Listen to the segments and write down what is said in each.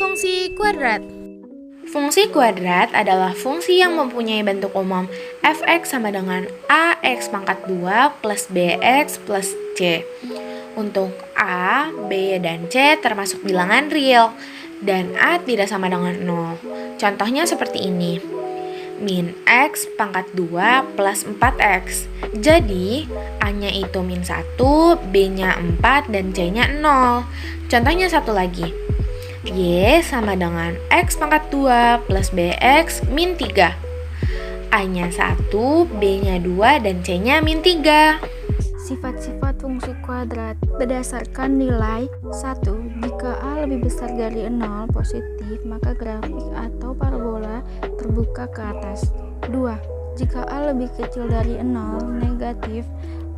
Fungsi kuadrat. Fungsi kuadrat adalah fungsi yang mempunyai bentuk umum f(x) sama dengan ax pangkat 2 plus bx plus c. Untuk a, b, dan c termasuk bilangan real, dan a tidak sama dengan 0. Contohnya seperti ini. Min x pangkat 2 plus 4x. Jadi, a-nya itu min 1, b-nya 4, dan c-nya 0. Contohnya satu lagi. Y sama dengan x pangkat 2 plus bx min 3. A-nya 1, b-nya 2, dan c-nya min 3. Sifat-sifat fungsi kuadrat berdasarkan nilai 1. Jika a lebih besar dari 0 positif, maka grafik atau parabola terbuka ke atas. 2. Jika a lebih kecil dari 0 negatif,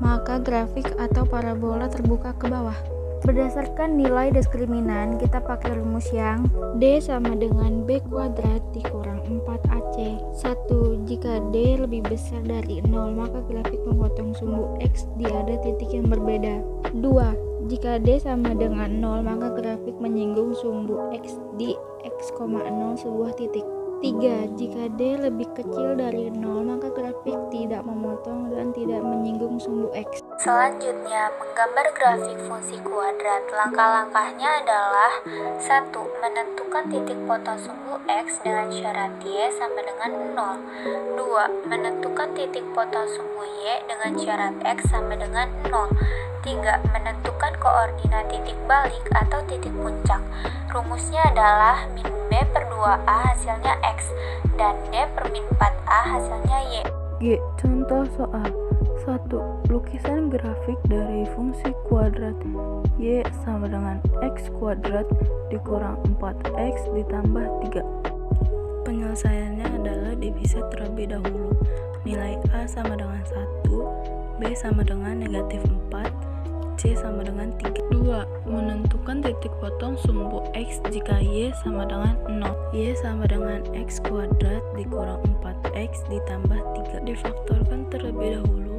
maka grafik atau parabola terbuka ke bawah. Berdasarkan nilai diskriminan, kita pakai rumus yang D sama dengan B kuadrat dikurang 4AC. 1. Jika D lebih besar dari 0, maka grafik memotong sumbu X di ada titik yang berbeda. 2. Jika D sama dengan 0, maka grafik menyinggung sumbu X di X,0 sebuah titik. 3. Jika D lebih kecil dari 0, maka grafik tidak memotong dan tidak menyinggung sumbu X. Selanjutnya, menggambar grafik fungsi kuadrat. Langkah-langkahnya adalah 1. Menentukan titik potong sumbu X dengan syarat Y sama dengan 0. 2. Menentukan titik potong sumbu Y dengan syarat X sama dengan 0. 3. Menentukan koordinat titik balik atau titik puncak. Rumusnya adalah min B per 2A hasilnya X dan D per min 4A hasilnya Y. G. Contoh soal 1. Lukisan grafik dari fungsi kuadrat Y sama dengan X kuadrat dikurang 4X ditambah 3. Penyelesaiannya adalah divisa terlebih dahulu. Nilai A sama dengan 1, B sama dengan negatif 4, C sama dengan 3. 2. Menentukan titik potong sumbu X jika Y sama dengan 0. Y sama dengan X kuadrat dikurang 4X ditambah 3. Difaktorkan terlebih dahulu,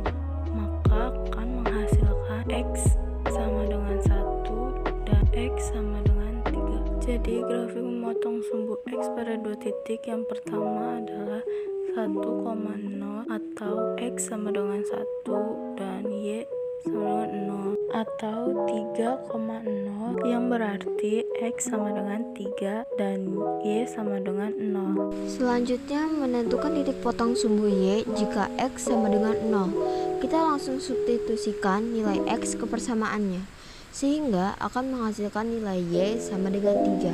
maka akan menghasilkan X sama dengan 1 dan X sama dengan 3. Jadi grafik memotong sumbu X pada dua titik. Yang pertama adalah 1,0 atau X sama dengan 1 dan Y sama dengan 0 atau 3,0 yang berarti X sama dengan 3 dan Y sama dengan 0. Selanjutnya menentukan titik potong sumbu Y jika X sama dengan 0. Kita langsung substitusikan nilai X ke persamaannya, sehingga akan menghasilkan nilai Y sama dengan 3.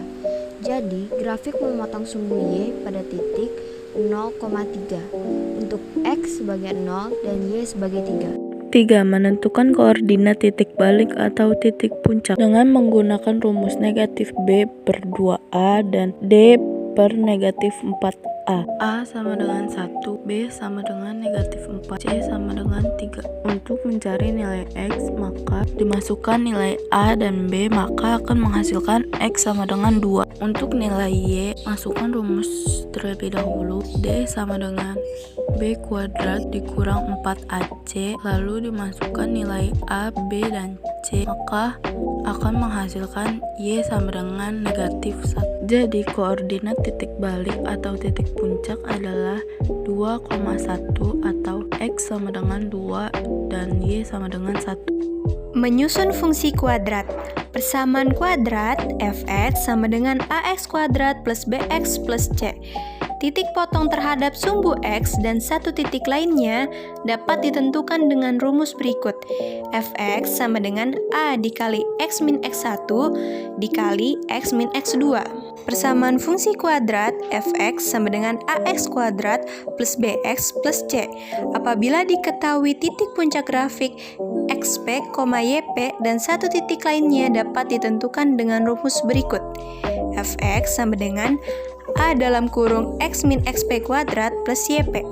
Jadi grafik memotong sumbu Y pada titik 0,3 untuk X sebagai 0 dan Y sebagai 3. 3. Menentukan koordinat titik balik atau titik puncak dengan menggunakan rumus negatif B per 2A dan D per negatif 4A. A sama dengan 1, B sama dengan negatif 4, C sama dengan 3. Untuk mencari nilai X, maka dimasukkan nilai A dan B, maka akan menghasilkan X sama dengan 2. Untuk nilai Y, masukkan rumus terlebih dahulu. D sama dengan B kuadrat dikurang 4AC, lalu dimasukkan nilai A, B, dan C, maka akan menghasilkan Y sama dengan negatif 1. Jadi koordinat titik balik atau titik puncak adalah 2,1 atau X sama dengan 2 dan Y sama dengan 1. Menyusun fungsi kuadrat. Persamaan kuadrat f(x) sama dengan ax kuadrat plus bx plus c. Titik potong terhadap sumbu X dan satu titik lainnya dapat ditentukan dengan rumus berikut. Fx sama dengan A dikali X min X1 dikali X min X2. Persamaan fungsi kuadrat Fx sama dengan ax kuadrat plus bx plus c. Apabila diketahui titik puncak grafik xp, yp, dan satu titik lainnya dapat ditentukan dengan rumus berikut. Fx sama dengan A dalam kurung X min XP kuadrat plus YP.